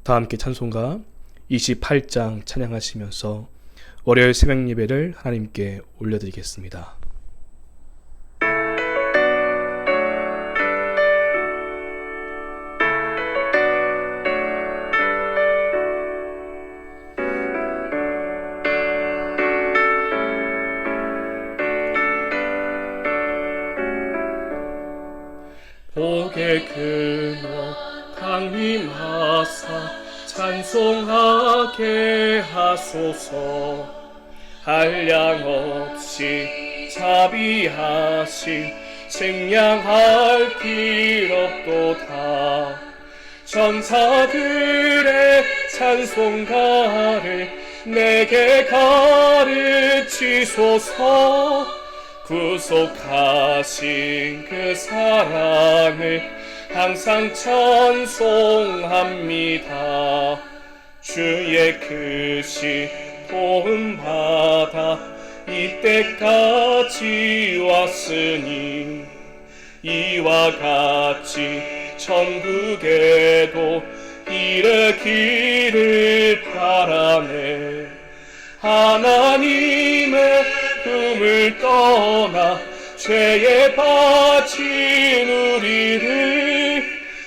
다 함께 찬송가 28장 찬양하시면서 월요일 새벽 예배를 하나님께 올려드리겠습니다. 복의 근원 강림하사 찬송하게 하소서. 한량없이 자비하신 측량할 길 없도다. 전사들의 찬송가를 내게 가르치소서. 구속하신 그 사랑을 항상 찬송합니다. 주의 크신 도움받아 이때까지 왔으니 이와 같이 천국에도 이르기를 바라네. 하나님의 품을 떠나 죄에 빠진 우리를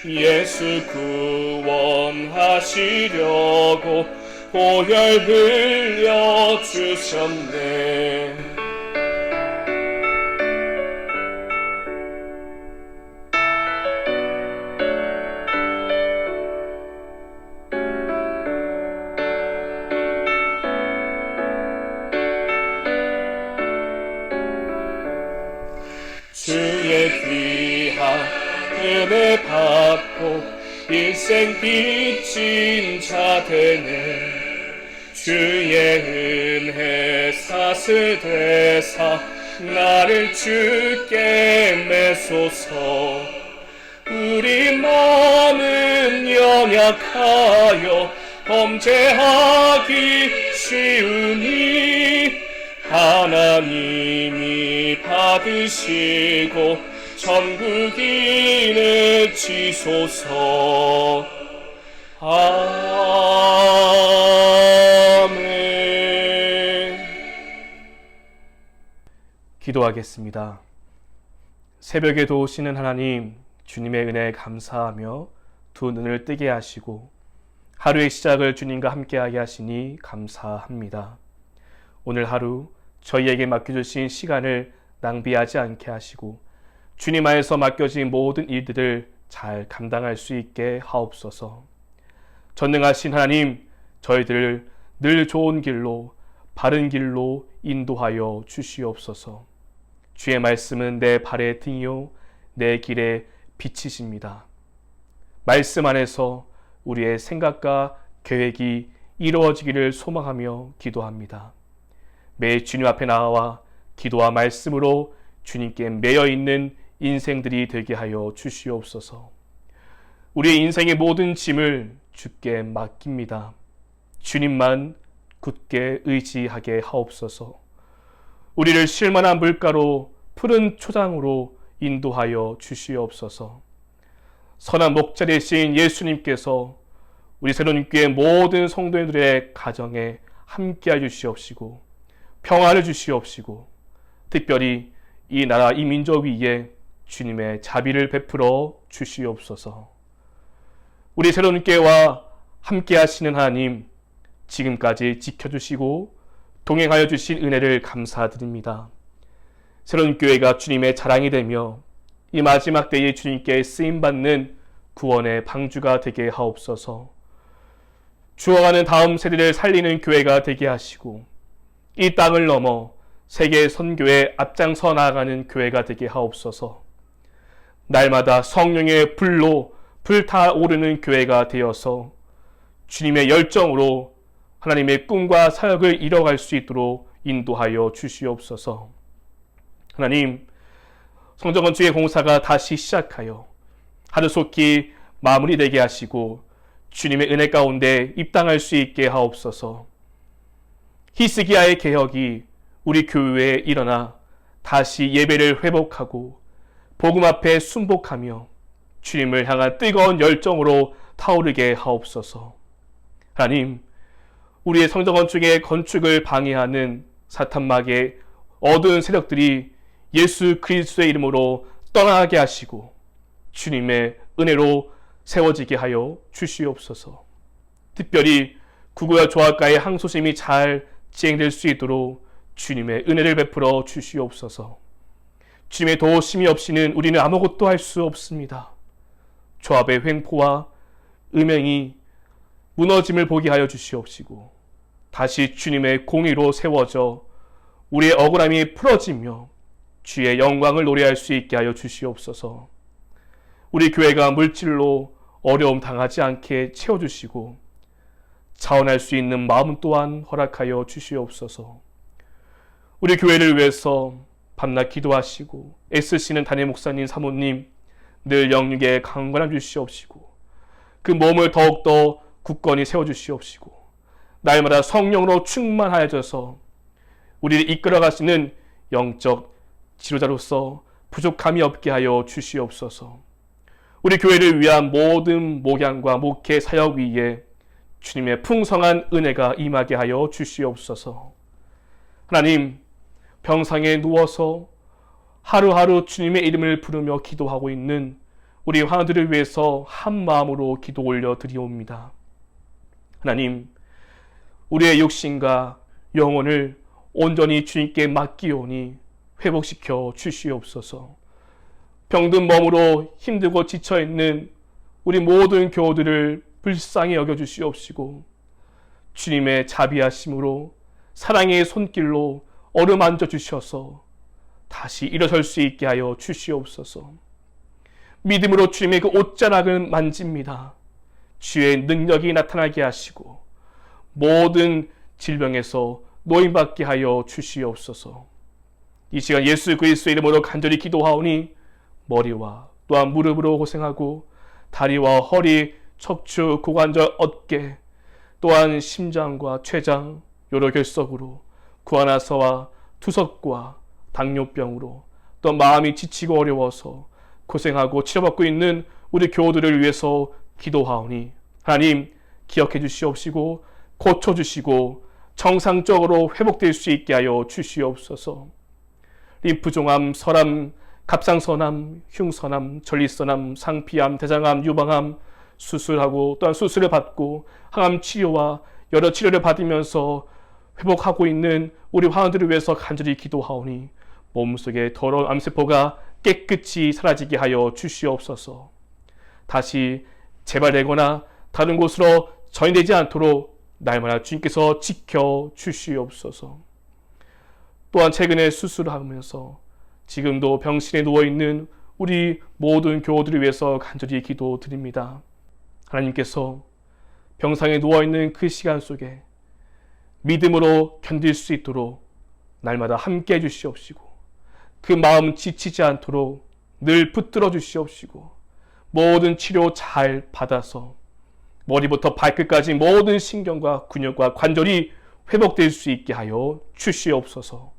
예수 구원하시려고 보혈 흘려주셨네. 주의 귀한 은혜 받고 일생 빚진 자 되네. 주의 은혜 사슬되사 나를 주께 매소서. 우리 마음은 연약하여 범죄하기 쉬우니 하나님이 받으시고 천국인을 지소서. 아멘. 기도하겠습니다. 새벽에도 오시는 하나님, 주님의 은혜에 감사하며 두 눈을 뜨게 하시고 하루의 시작을 주님과 함께하게 하시니 감사합니다. 오늘 하루 저희에게 맡겨주신 시간을 낭비하지 않게 하시고 주님 안에서 맡겨진 모든 일들을 잘 감당할 수 있게 하옵소서. 전능하신 하나님, 저희들을 늘 좋은 길로, 바른 길로 인도하여 주시옵소서. 주의 말씀은 내 발의 등이요 내 길의 빛이십니다. 말씀 안에서 우리의 생각과 계획이 이루어지기를 소망하며 기도합니다. 매일 주님 앞에 나와 기도와 말씀으로 주님께 매여 있는 인생들이 되게 하여 주시옵소서. 우리의 인생의 모든 짐을 주께 맡깁니다. 주님만 굳게 의지하게 하옵소서. 우리를 쉴만한 물가로 푸른 초장으로 인도하여 주시옵소서. 선한 목자되신 예수님께서 우리 새로운교회 모든 성도들의 가정에 함께해 주시옵시고 평화를 주시옵시고 특별히 이 나라 이 민족 위에 주님의 자비를 베풀어 주시옵소서. 우리 새로운교회와 함께 하시는 하나님, 지금까지 지켜주시고 동행하여 주신 은혜를 감사드립니다. 새로운교회가 주님의 자랑이 되며 이 마지막 때에 주님께 쓰임받는 구원의 방주가 되게 하옵소서. 죽어가는 다음 세대를 살리는 교회가 되게 하시고 이 땅을 넘어 세계 선교에 앞장서 나아가는 교회가 되게 하옵소서. 날마다 성령의 불로 불타오르는 교회가 되어서 주님의 열정으로 하나님의 꿈과 사역을 이뤄갈 수 있도록 인도하여 주시옵소서. 하나님, 성전건축의 공사가 다시 시작하여 하루속히 마무리되게 하시고 주님의 은혜 가운데 입당할 수 있게 하옵소서. 히스기야의 개혁이 우리 교회에 일어나 다시 예배를 회복하고 복음 앞에 순복하며 주님을 향한 뜨거운 열정으로 타오르게 하옵소서. 하나님, 우리의 성전 건축의 건축을 방해하는 사탄막의 어두운 세력들이 예수 그리스도의 이름으로 떠나게 하시고 주님의 은혜로 세워지게 하여 주시옵소서. 특별히 구구와 조합가의 항소심이 잘 진행될 수 있도록 주님의 은혜를 베풀어 주시옵소서. 주님의 도우심이 없이는 우리는 아무것도 할 수 없습니다. 조합의 횡포와 음행이 무너짐을 보게 하여 주시옵시고 다시 주님의 공의로 세워져 우리의 억울함이 풀어지며 주의 영광을 노래할 수 있게 하여 주시옵소서. 우리 교회가 물질로 어려움 당하지 않게 채워주시고 자원할 수 있는 마음 또한 허락하여 주시옵소서. 우리 교회를 위해서 밤낮 기도하시고 애쓰시는 담임 목사님, 사모님 늘 영육에 강건함 주시옵시고 그 몸을 더욱더 굳건히 세워주시옵시고 날마다 성령으로 충만하여져서 우리를 이끌어가시는 영적 지도자로서 부족함이 없게 하여 주시옵소서. 우리 교회를 위한 모든 목양과 목회 사역 위에 주님의 풍성한 은혜가 임하게 하여 주시옵소서. 하나님, 병상에 누워서 하루하루 주님의 이름을 부르며 기도하고 있는 우리 환우들을 위해서 한 마음으로 기도 올려 드리옵니다. 하나님, 우리의 육신과 영혼을 온전히 주님께 맡기오니 회복시켜 주시옵소서. 병든 몸으로 힘들고 지쳐있는 우리 모든 교우들을 불쌍히 여겨주시옵시고 주님의 자비하심으로 사랑의 손길로 어루만져 주셔서 다시 일어설 수 있게 하여 주시옵소서. 믿음으로 주님의 그 옷자락을 만집니다. 주의 능력이 나타나게 하시고 모든 질병에서 노임받게 하여 주시옵소서. 이 시간 예수 그리스도의 이름으로 간절히 기도하오니 머리와 또한 무릎으로 고생하고 다리와 허리, 척추, 고관절, 어깨 또한 심장과 췌장, 요로결석으로 구안화서와 투석과 당뇨병으로 또 마음이 지치고 어려워서 고생하고 치료받고 있는 우리 교우들을 위해서 기도하오니 하나님 기억해 주시옵시고 고쳐주시고 정상적으로 회복될 수 있게 하여 주시옵소서. 림프종암, 설암, 갑상선암, 흉선암, 전립선암, 상피암, 대장암, 유방암 수술하고 또한 수술을 받고 항암 치료와 여러 치료를 받으면서 회복하고 있는 우리 환우들을 위해서 간절히 기도하오니 몸속에 더러운 암세포가 깨끗이 사라지게 하여 주시옵소서. 다시 재발되거나 다른 곳으로 전이되지 않도록 날마다 주님께서 지켜 주시옵소서. 또한 최근에 수술을 하면서 지금도 병실에 누워있는 우리 모든 교우들을 위해서 간절히 기도드립니다. 하나님께서 병상에 누워있는 그 시간 속에 믿음으로 견딜 수 있도록 날마다 함께 해주시옵시고 그 마음 지치지 않도록 늘 붙들어 주시옵시고 모든 치료 잘 받아서 머리부터 발끝까지 모든 신경과 근육과 관절이 회복될 수 있게 하여 주시옵소서.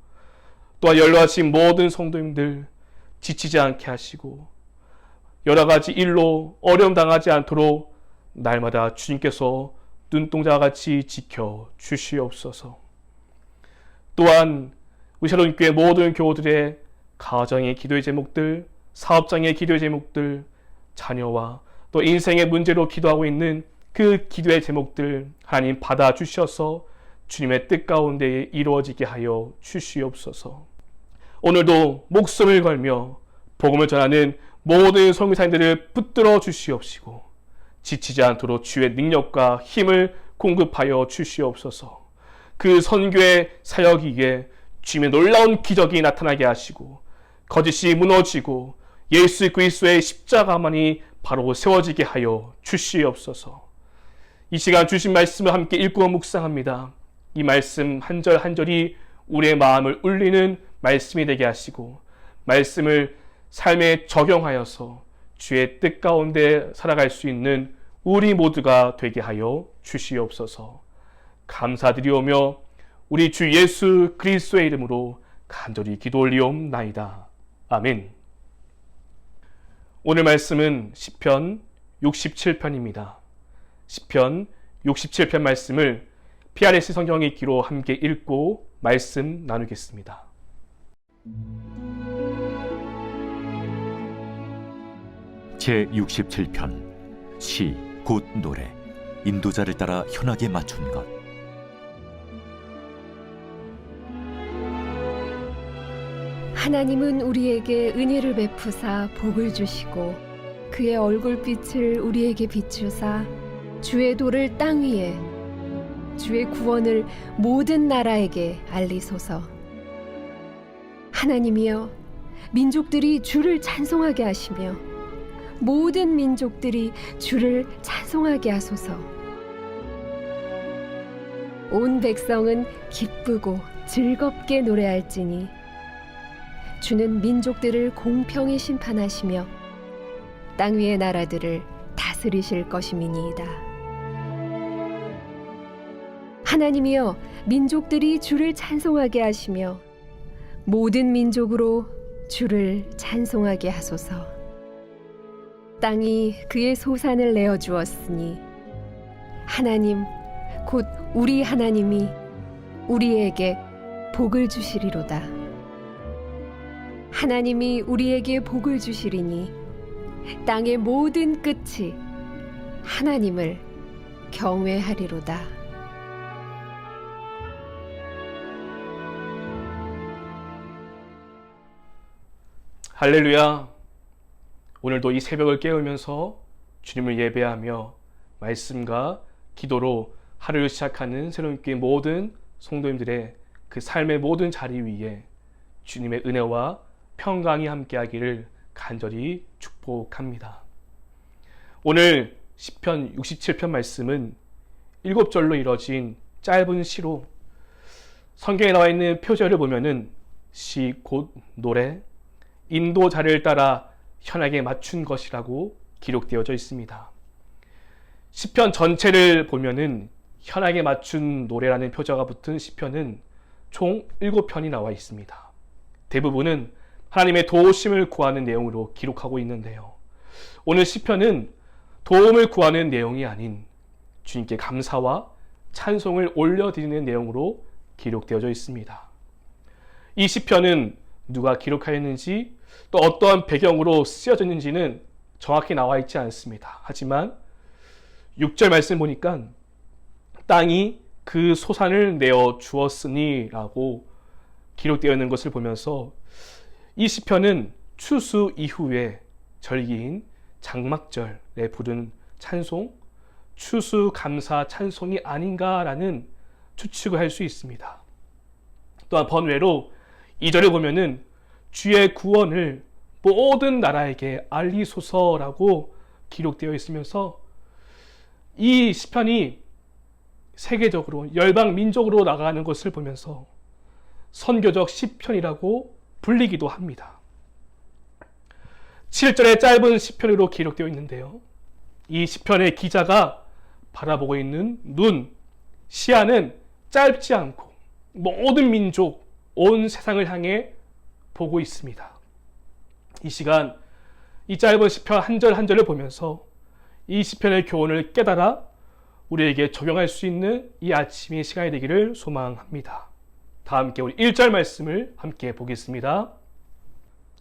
또한 연로하신 모든 성도님들 지치지 않게 하시고 여러 가지 일로 어려움 당하지 않도록 날마다 주님께서 눈동자와 같이 지켜 주시옵소서. 또한 우리 샬롬교회 모든 교우들의 가정의 기도의 제목들, 사업장의 기도의 제목들, 자녀와 또 인생의 문제로 기도하고 있는 그 기도의 제목들 하나님 받아주셔서 주님의 뜻 가운데 이루어지게 하여 주시옵소서. 오늘도 목숨을 걸며 복음을 전하는 모든 선교사님들을 붙들어 주시옵시고 지치지 않도록 주의 능력과 힘을 공급하여 주시옵소서. 그 선교의 사역 위에 주님의 놀라운 기적이 나타나게 하시고 거짓이 무너지고 예수 그리스도의 십자가만이 바로 세워지게 하여 주시옵소서. 이 시간 주신 말씀을 함께 읽고 묵상합니다. 이 말씀 한 절 한 절이 우리의 마음을 울리는 말씀이 되게 하시고 말씀을 삶에 적용하여서 주의 뜻 가운데 살아갈 수 있는 우리 모두가 되게 하여 주시옵소서. 감사드리오며 우리 주 예수 그리스도의 이름으로 간절히 기도 올리옵나이다. 아멘. 오늘 말씀은 시편 67편입니다. 시편 67편 말씀을 PRS 성경 읽기로 함께 읽고 말씀 나누겠습니다. 제67편 시 곧 노래 인도자를 따라 현악에 맞춘 것. 하나님은 우리에게 은혜를 베푸사 복을 주시고 그의 얼굴빛을 우리에게 비추사 주의 도를 땅 위에 주의 구원을 모든 나라에게 알리소서. 하나님이여, 민족들이 주를 찬송하게 하시며 모든 민족들이 주를 찬송하게 하소서. 온 백성은 기쁘고 즐겁게 노래할지니 주는 민족들을 공평히 심판하시며 땅 위의 나라들을 다스리실 것임이니이다. 하나님이여, 민족들이 주를 찬송하게 하시며 모든 민족으로 주를 찬송하게 하소서. 땅이 그의 소산을 내어 주었으니 하나님 곧 우리 하나님이 우리에게 복을 주시리로다. 하나님이 우리에게 복을 주시리니 땅의 모든 끝이 하나님을 경외하리로다. 할렐루야. 오늘도 이 새벽을 깨우면서 주님을 예배하며 말씀과 기도로 하루를 시작하는 새로운 교회 모든 성도님들의 그 삶의 모든 자리 위에 주님의 은혜와 평강이 함께하기를 간절히 축복합니다. 오늘 시편 67편 말씀은 7절로 이뤄진 짧은 시로 성경에 나와 있는 표절을 보면은 시 곧 노래, 인도자를 따라 현악에 맞춘 것이라고 기록되어져 있습니다. 시편 전체를 보면은 현악에 맞춘 노래라는 표저가 붙은 시편은 총 7편이 나와 있습니다. 대부분은 하나님의 도우심을 구하는 내용으로 기록하고 있는데요. 오늘 시편은 도움을 구하는 내용이 아닌 주님께 감사와 찬송을 올려드리는 내용으로 기록되어져 있습니다. 이 시편은 누가 기록하였는지 또 어떠한 배경으로 쓰여졌는지는 정확히 나와 있지 않습니다. 하지만 6절 말씀 보니까 땅이 그 소산을 내어 주었으니 라고 기록되어 있는 것을 보면서 이 시편은 추수 이후에 절기인 장막절에 부른 찬송, 추수 감사 찬송이 아닌가라는 추측을 할 수 있습니다. 또한 번외로 2절에 보면은 주의 구원을 모든 나라에게 알리소서라고 기록되어 있으면서 이 시편이 세계적으로 열방 민족으로 나가는 것을 보면서 선교적 시편이라고 불리기도 합니다. 7절의 짧은 시편으로 기록되어 있는데요. 이 시편의 기자가 바라보고 있는 눈, 시야는 짧지 않고 모든 민족, 온 세상을 향해 보고 있습니다. 이 시간 이 짧은 시편 한 절 한 절을 보면서 이 시편의 교훈을 깨달아 우리에게 적용할 수 있는 이 아침의 시간이 되기를 소망합니다. 다 함께 우리 1절 말씀을 함께 보겠습니다.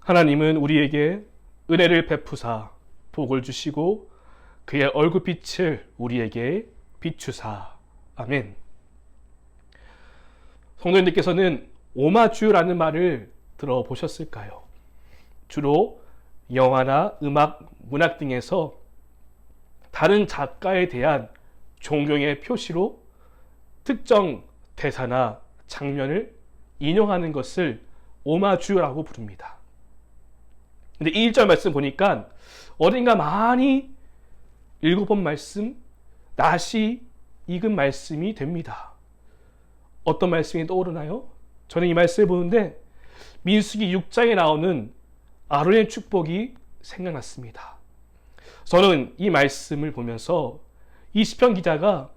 하나님은 우리에게 은혜를 베푸사 복을 주시고 그의 얼굴빛을 우리에게 비추사. 아멘. 성도님들께서는 오마주라는 말을 들어보셨을까요? 주로 영화나 음악, 문학 등에서 다른 작가에 대한 존경의 표시로 특정 대사나 장면을 인용하는 것을 오마주라고 부릅니다. 근데 이 1절 말씀 보니까 어딘가 많이 읽어본 말씀, 낯이 익은 말씀이 됩니다. 어떤 말씀이 떠오르나요? 저는 이 말씀을 보는데 민수기 6장에 나오는 아론의 축복이 생각났습니다. 저는 이 말씀을 보면서 이 시편 기자가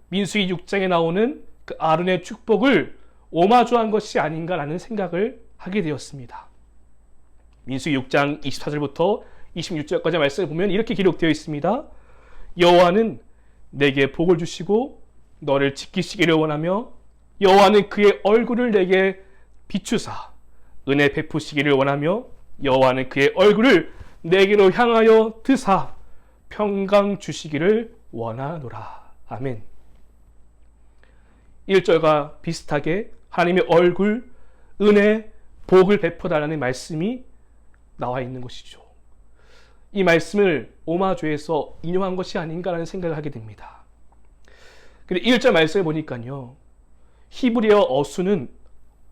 민수기 6장에 나오는 그 아론의 축복을 오마주한 것이 아닌가라는 생각을 하게 되었습니다. 민수기 6장 24절부터 26절까지 말씀을 보면 이렇게 기록되어 있습니다. 여호와는 내게 복을 주시고 너를 지키시기를 원하며 여호와는 그의 얼굴을 내게 비추사 은혜 베푸시기를 원하며 여호와는 그의 얼굴을 내게로 향하여 드사 평강 주시기를 원하노라. 아멘. 1절과 비슷하게 하나님의 얼굴, 은혜, 복을 베풀어달라는 말씀이 나와 있는 것이죠. 이 말씀을 오마주에서 인용한 것이 아닌가라는 생각을 하게 됩니다. 근데 1절 말씀을 보니까요, 히브리어 어수는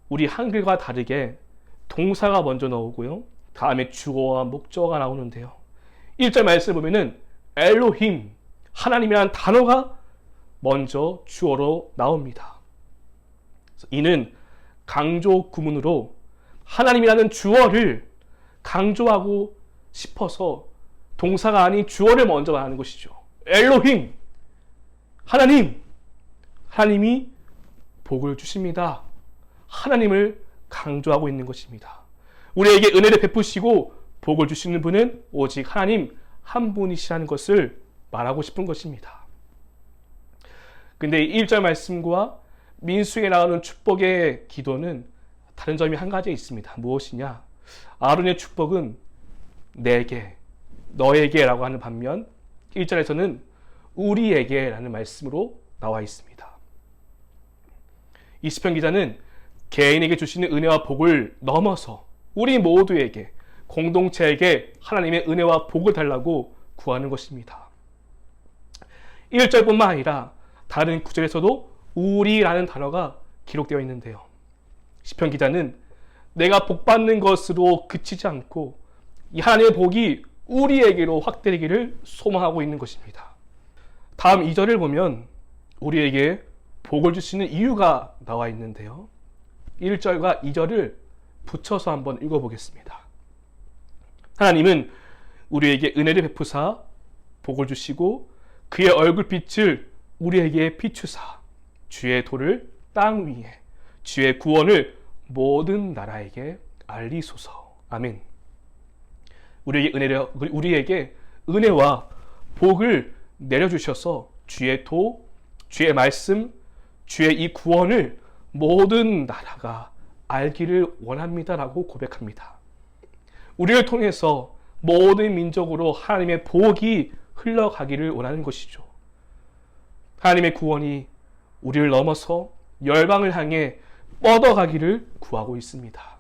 우리 한글과 다르게 동사가 먼저 나오고요, 다음에 주어와 목적어가 나오는데요, 1절 말씀을 보면은 엘로힘, 하나님이라는 단어가 먼저 주어로 나옵니다. 이는 강조 구문으로 하나님이라는 주어를 강조하고 싶어서 동사가 아닌 주어를 먼저 말하는 것이죠. 엘로힘, 하나님, 하나님이 복을 주십니다. 하나님을 강조하고 있는 것입니다. 우리에게 은혜를 베푸시고 복을 주시는 분은 오직 하나님 한 분이시라는 것을 말하고 싶은 것입니다. 근데 1절 말씀과 민수에 나오는 축복의 기도는 다른 점이 한 가지 있습니다. 무엇이냐? 아론의 축복은 내게, 너에게 라고 하는 반면 1절에서는 우리에게 라는 말씀으로 나와 있습니다. 이 시편 기자는 개인에게 주시는 은혜와 복을 넘어서 우리 모두에게, 공동체에게 하나님의 은혜와 복을 달라고 구하는 것입니다. 1절뿐만 아니라 다른 구절에서도 우리라는 단어가 기록되어 있는데요, 시편 기자는 내가 복받는 것으로 그치지 않고 이 하나님의 복이 우리에게로 확대되기를 소망하고 있는 것입니다. 다음 2절을 보면 우리에게 복을 주시는 이유가 나와 있는데요, 1절과 2절을 붙여서 한번 읽어보겠습니다. 하나님은 우리에게 은혜를 베푸사 복을 주시고 그의 얼굴빛을 우리에게 비추사 주의 도를 땅 위에, 주의 구원을 모든 나라에게 알리소서. 아멘. 우리에게 은혜와 복을 내려주셔서 주의 도, 주의 말씀, 주의 이 구원을 모든 나라가 알기를 원합니다라고 고백합니다. 우리를 통해서 모든 민족으로 하나님의 복이 흘러가기를 원하는 것이죠. 하나님의 구원이 우리를 넘어서 열방을 향해 뻗어가기를 구하고 있습니다.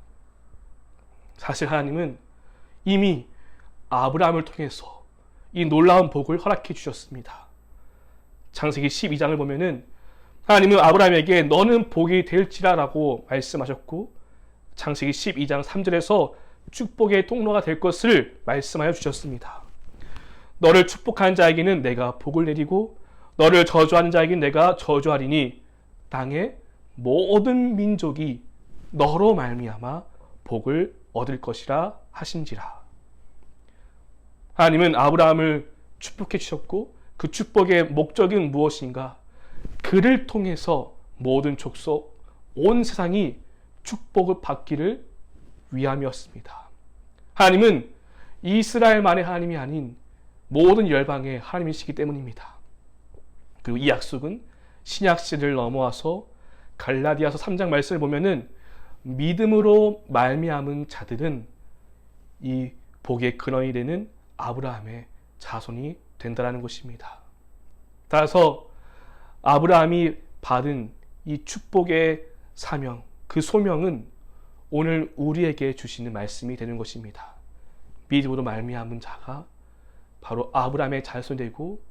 사실 하나님은 이미 아브라함을 통해서 이 놀라운 복을 허락해 주셨습니다. 창세기 12장을 보면은 하나님은 아브라함에게 너는 복이 될지라라고 말씀하셨고, 창세기 12장 3절에서 축복의 통로가 될 것을 말씀하여 주셨습니다. 너를 축복하는 자에게는 내가 복을 내리고 너를 저주하는 자에게는 내가 저주하리니 땅의 모든 민족이 너로 말미암아 복을 얻을 것이라 하신지라. 하나님은 아브라함을 축복해 주셨고 그 축복의 목적은 무엇인가? 그를 통해서 모든 족속, 온 세상이 축복을 받기를 위함이었습니다. 하나님은 이스라엘만의 하나님이 아닌 모든 열방의 하나님이시기 때문입니다. 그리고 이 약속은 신약 시대를 넘어와서 갈라디아서 3장 말씀을 보면은 믿음으로 말미암은 자들은 이 복의 근원이 되는 아브라함의 자손이 된다라는 것입니다. 따라서 아브라함이 받은 이 축복의 사명, 그 소명은 오늘 우리에게 주시는 말씀이 되는 것입니다. 믿음으로 말미암은 자가 바로 아브라함의 자손이 되고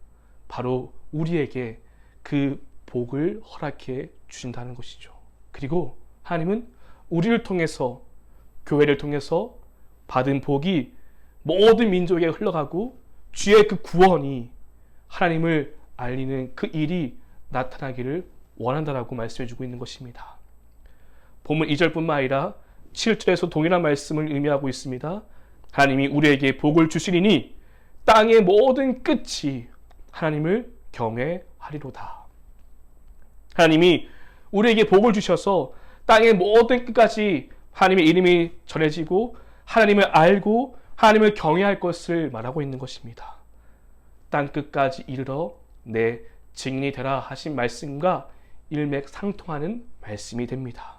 바로 우리에게 그 복을 허락해 주신다는 것이죠. 그리고 하나님은 우리를 통해서, 교회를 통해서 받은 복이 모든 민족에 흘러가고 주의 그 구원이 하나님을 알리는 그 일이 나타나기를 원한다라고 말씀해 주고 있는 것입니다. 본문 2절뿐만 아니라 7절에서 동일한 말씀을 의미하고 있습니다. 하나님이 우리에게 복을 주시리니 땅의 모든 끝이 하나님을 경외하리로다. 하나님이 우리에게 복을 주셔서 땅의 모든 끝까지 하나님의 이름이 전해지고 하나님을 알고 하나님을 경외할 것을 말하고 있는 것입니다. 땅 끝까지 이르러 내 증인이 되라 하신 말씀과 일맥상통하는 말씀이 됩니다.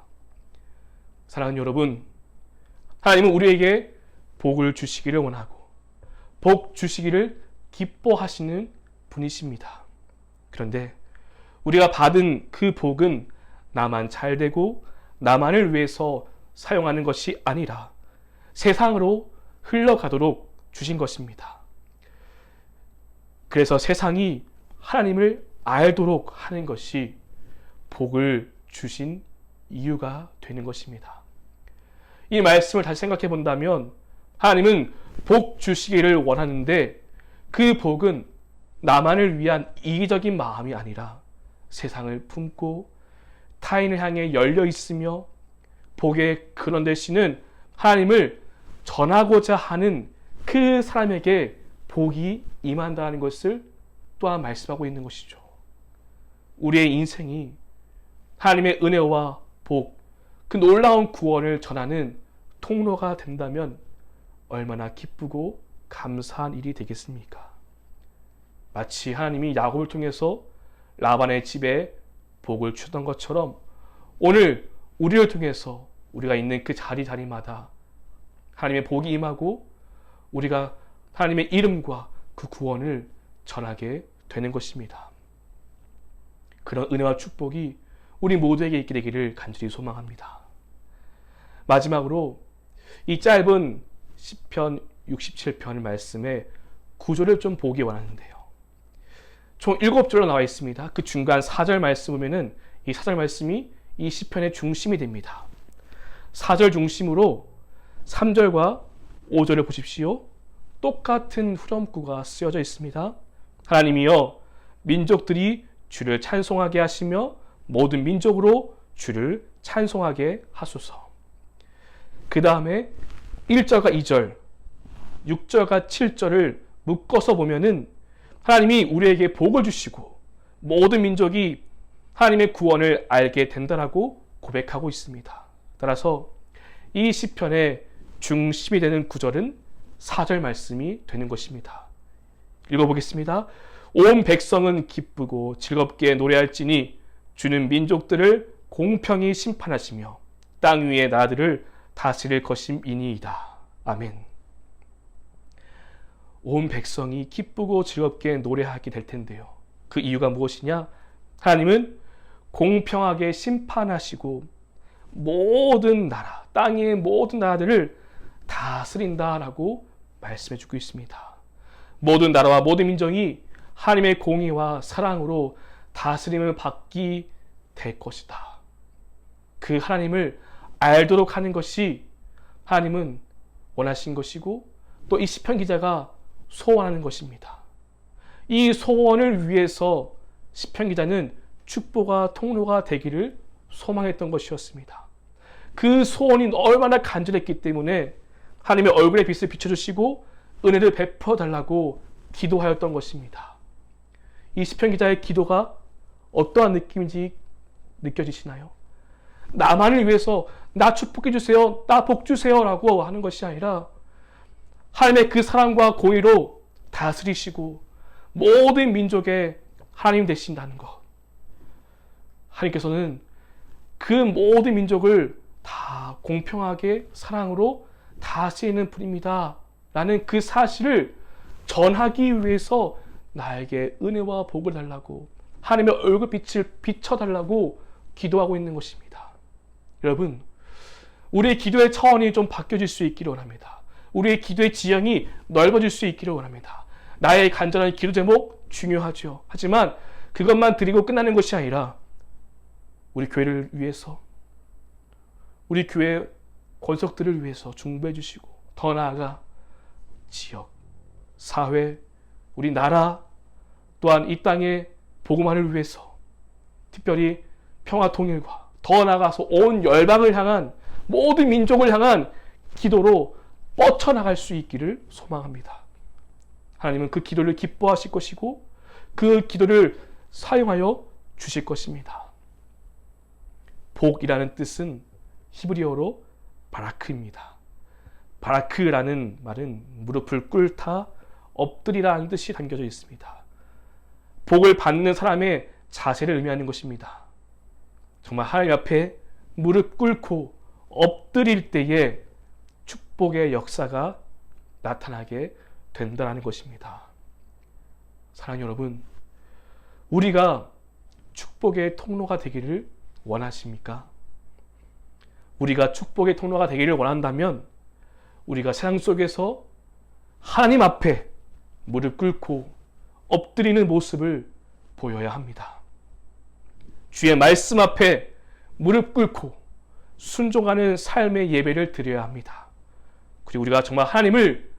사랑하는 여러분, 하나님은 우리에게 복을 주시기를 원하고 복 주시기를 기뻐하시는 분이십니다. 그런데 우리가 받은 그 복은 나만 잘 되고 나만을 위해서 사용하는 것이 아니라 세상으로 흘러가도록 주신 것입니다. 그래서 세상이 하나님을 알도록 하는 것이 복을 주신 이유가 되는 것입니다. 이 말씀을 다시 생각해 본다면 하나님은 복 주시기를 원하는데 그 복은 나만을 위한 이기적인 마음이 아니라 세상을 품고 타인을 향해 열려 있으며 복의 근원 되시는 하나님을 전하고자 하는 그 사람에게 복이 임한다는 것을 또한 말씀하고 있는 것이죠. 우리의 인생이 하나님의 은혜와 복, 그 놀라운 구원을 전하는 통로가 된다면 얼마나 기쁘고 감사한 일이 되겠습니까? 마치 하나님이 야곱을 통해서 라반의 집에 복을 주던 것처럼 오늘 우리를 통해서 우리가 있는 그 자리마다 하나님의 복이 임하고 우리가 하나님의 이름과 그 구원을 전하게 되는 것입니다. 그런 은혜와 축복이 우리 모두에게 있게 되기를 간절히 소망합니다. 마지막으로 이 짧은 시편 67편 말씀의 구조를 좀 보기 원하는데요. 총 7절로 나와 있습니다. 그 중간 4절 말씀 보면은 이 4절 말씀이 이 시편의 중심이 됩니다. 4절 중심으로 3절과 5절을 보십시오. 똑같은 후렴구가 쓰여져 있습니다. 하나님이여 민족들이 주를 찬송하게 하시며 모든 민족으로 주를 찬송하게 하소서. 그 다음에 1절과 2절, 6절과 7절을 묶어서 보면은 하나님이 우리에게 복을 주시고 모든 민족이 하나님의 구원을 알게 된다라고 고백하고 있습니다. 따라서 이 시편의 중심이 되는 구절은 4절 말씀이 되는 것입니다. 읽어보겠습니다. 온 백성은 기쁘고 즐겁게 노래할지니 주는 민족들을 공평히 심판하시며 땅 위의 나라들을 다스릴 것임이니이다. 아멘. 온 백성이 기쁘고 즐겁게 노래하게 될 텐데요. 그 이유가 무엇이냐? 하나님은 공평하게 심판하시고 모든 나라, 땅의 모든 나라들을 다스린다라고 말씀해 주고 있습니다. 모든 나라와 모든 민족이 하나님의 공의와 사랑으로 다스림을 받게 될 것이다. 그 하나님을 알도록 하는 것이 하나님은 원하신 것이고 또 이 시편 기자가 소원하는 것입니다. 이 소원을 위해서 시편 기자는 축복과 통로가 되기를 소망했던 것이었습니다. 그 소원이 얼마나 간절했기 때문에 하나님의 얼굴에 빛을 비춰주시고 은혜를 베풀어달라고 기도하였던 것입니다. 이 시편 기자의 기도가 어떠한 느낌인지 느껴지시나요? 나만을 위해서 나 축복해 주세요, 나 복 주세요 라고 하는 것이 아니라 하나님의 그 사랑과 공의로 다스리시고 모든 민족의 하나님 되신다는 것. 하나님께서는 그 모든 민족을 다 공평하게 사랑으로 다스리는 분입니다 라는 그 사실을 전하기 위해서 나에게 은혜와 복을 달라고 하나님의 얼굴빛을 비춰달라고 기도하고 있는 것입니다. 여러분, 우리의 기도의 차원이 좀 바뀌어질 수 있기를 원합니다. 우리의 기도의 지형이 넓어질 수 있기를 원합니다. 나의 간절한 기도 제목 중요하죠. 하지만 그것만 드리고 끝나는 것이 아니라 우리 교회를 위해서, 우리 교회 권속들을 위해서 중보해 주시고 더 나아가 지역, 사회, 우리 나라 또한 이 땅의 복음화를 위해서 특별히 평화 통일과 더 나아가서 온 열방을 향한 모든 민족을 향한 기도로 뻗쳐나갈 수 있기를 소망합니다. 하나님은 그 기도를 기뻐하실 것이고 그 기도를 사용하여 주실 것입니다. 복이라는 뜻은 히브리어로 바라크입니다. 바라크라는 말은 무릎을 꿇다, 엎드리라는 뜻이 담겨져 있습니다. 복을 받는 사람의 자세를 의미하는 것입니다. 정말 하나님 앞에 무릎 꿇고 엎드릴 때에 축복의 역사가 나타나게 된다는 것입니다. 사랑하는 여러분, 우리가 축복의 통로가 되기를 원하십니까? 우리가 축복의 통로가 되기를 원한다면 우리가 세상 속에서 하나님 앞에 무릎 꿇고 엎드리는 모습을 보여야 합니다. 주의 말씀 앞에 무릎 꿇고 순종하는 삶의 예배를 드려야 합니다. 그리고 우리가 정말 하나님을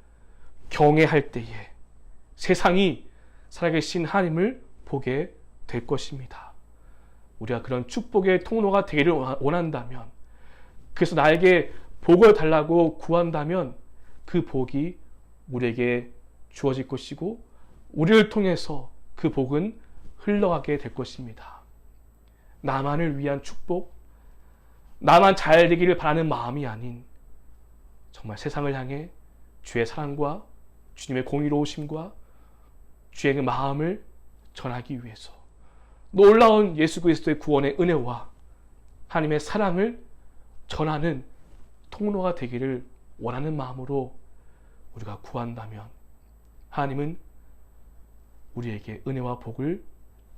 경외할 때에 세상이 살아계신 하나님을 보게 될 것입니다. 우리가 그런 축복의 통로가 되기를 원한다면, 그래서 나에게 복을 달라고 구한다면 그 복이 우리에게 주어질 것이고 우리를 통해서 그 복은 흘러가게 될 것입니다. 나만을 위한 축복, 나만 잘 되기를 바라는 마음이 아닌 정말 세상을 향해 주의 사랑과 주님의 공의로우심과 주의 그 마음을 전하기 위해서 놀라운 예수 그리스도의 구원의 은혜와 하나님의 사랑을 전하는 통로가 되기를 원하는 마음으로 우리가 구한다면 하나님은 우리에게 은혜와 복을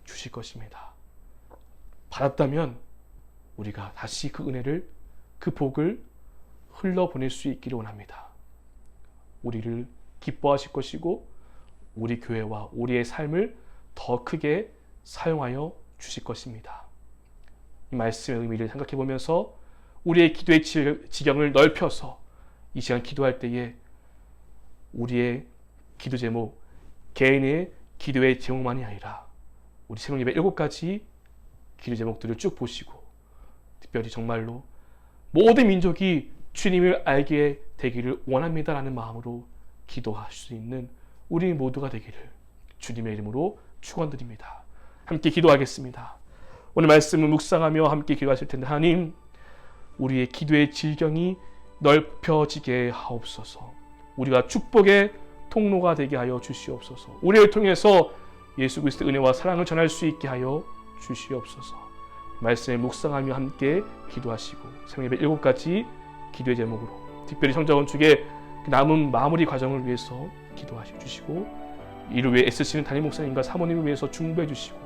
주실 것입니다. 받았다면 우리가 다시 그 은혜를, 그 복을 흘러보낼 수 있기를 원합니다. 우리를 기뻐하실 것이고 우리 교회와 우리의 삶을 더 크게 사용하여 주실 것입니다. 이 말씀의 의미를 생각해 보면서 우리의 기도의 지경을 넓혀서 이 시간 기도할 때에 우리의 기도 제목, 개인의 기도의 제목만이 아니라 우리 새벽예배 7가지 기도 제목들을 쭉 보시고 특별히 정말로 모든 민족이 주님을 알게 되기를 원합니다라는 마음으로 기도할 수 있는 우리 모두가 되기를 주님의 이름으로 축원드립니다. 함께 기도하겠습니다. 오늘 말씀을 묵상하며 함께 기도하실 텐데 하나님, 우리의 기도의 질경이 넓혀지게 하옵소서. 우리가 축복의 통로가 되게 하여 주시옵소서. 우리를 통해서 예수 그리스도의 은혜와 사랑을 전할 수 있게 하여 주시옵소서. 말씀을 묵상하며 함께 기도하시고 새벽예배 7가지 기도의 제목으로 특별히 성자원 축의 남은 마무리 과정을 위해서 기도하시고 주시고 이를 위해 애쓰시는 담임 목사님과 사모님을 위해서 중보해 주시고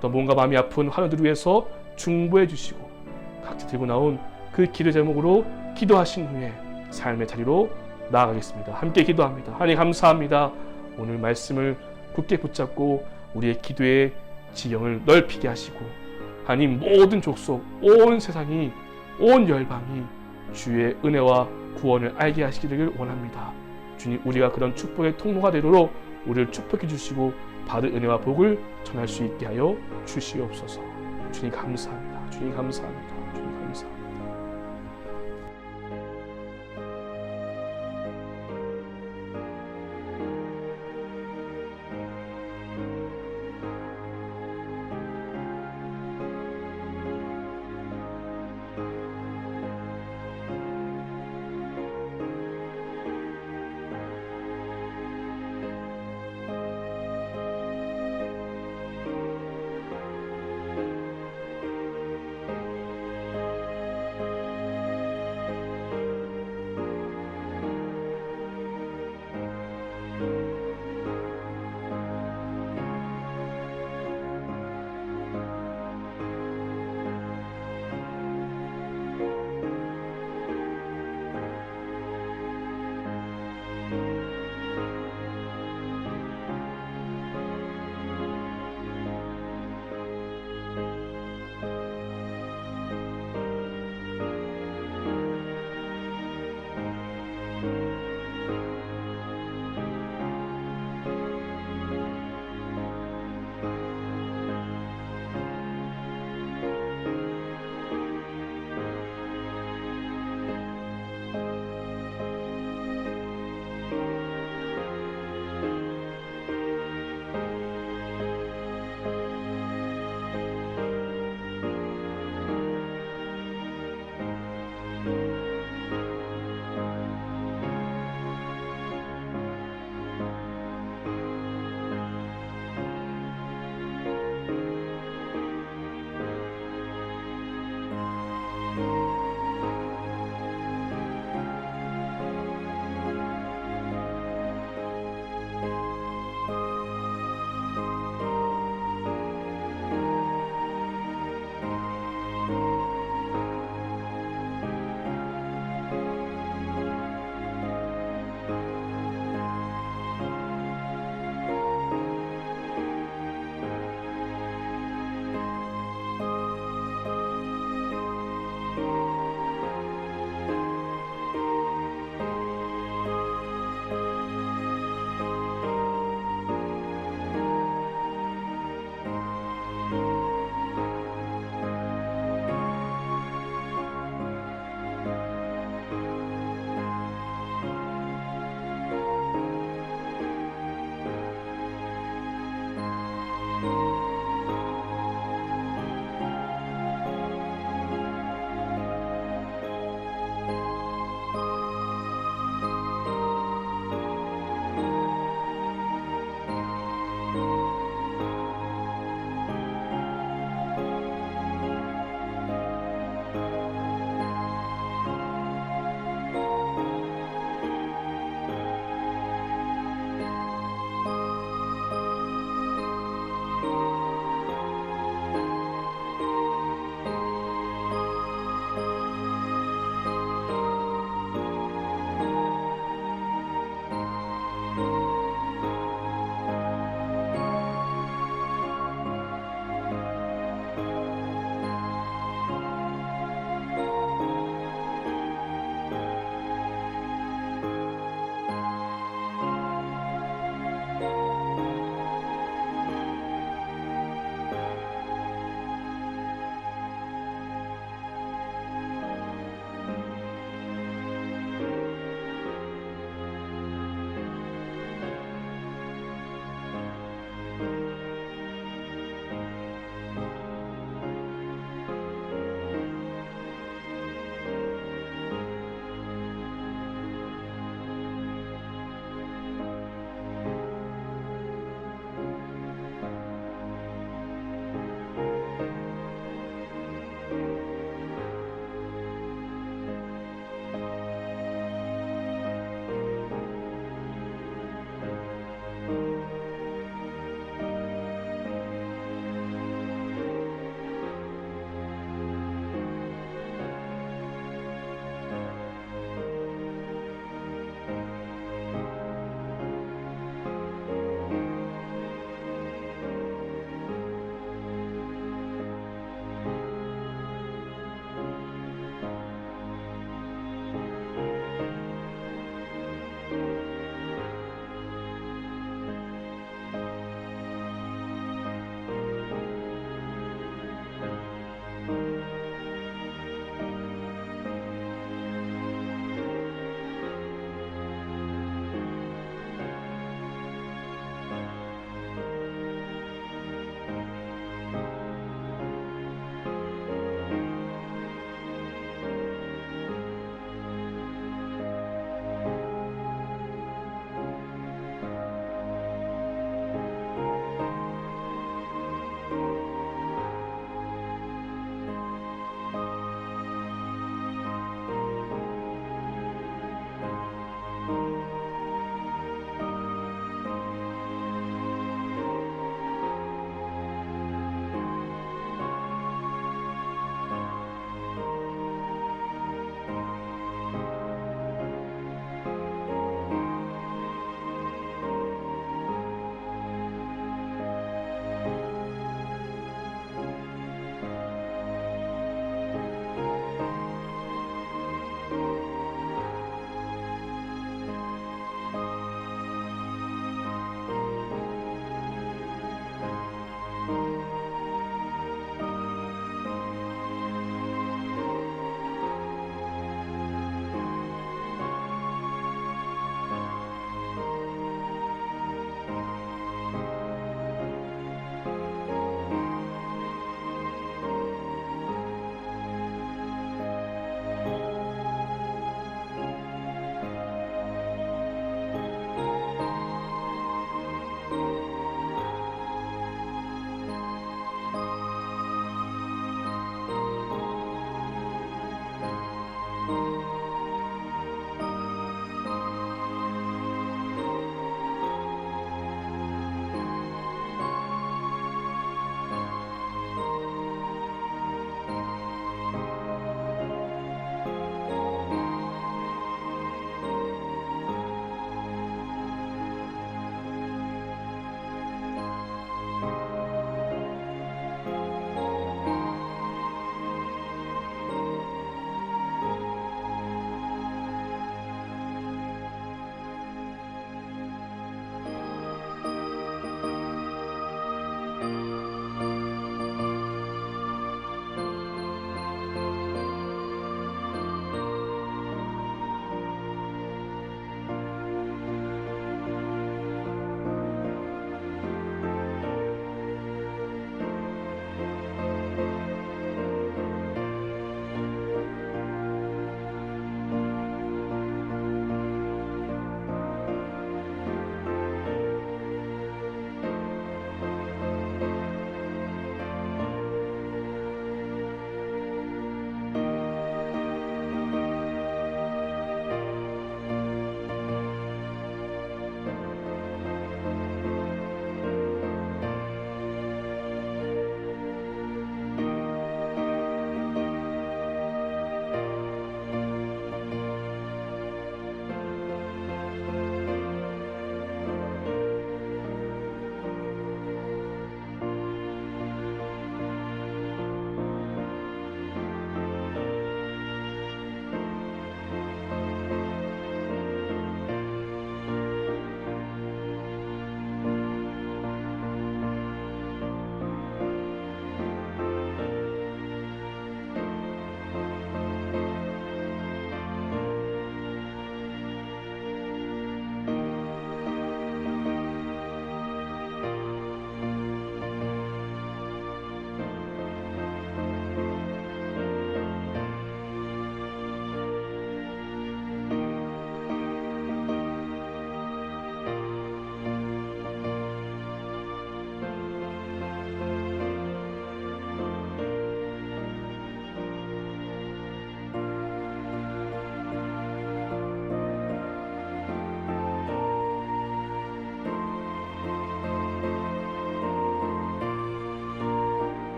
또 뭔가 마음이 아픈 환우들을 위해서 중보해 주시고 각자 들고 나온 그 기도 제목으로 기도하신 후에 삶의 자리로 나아가겠습니다. 함께 기도합니다. 하나님 감사합니다. 오늘 말씀을 굳게 붙잡고 우리의 기도의 지경을 넓히게 하시고 하나님 모든 족속, 온 세상이, 온 열방이 주의 은혜와 구원을 알게 하시기를 원합니다. 주님, 우리가 그런 축복의 통로가 되도록 우리를 축복해 주시고 받을 은혜와 복을 전할 수 있게 하여 주시옵소서. 주님 감사합니다. 주님 감사합니다. 주님 감사합니다.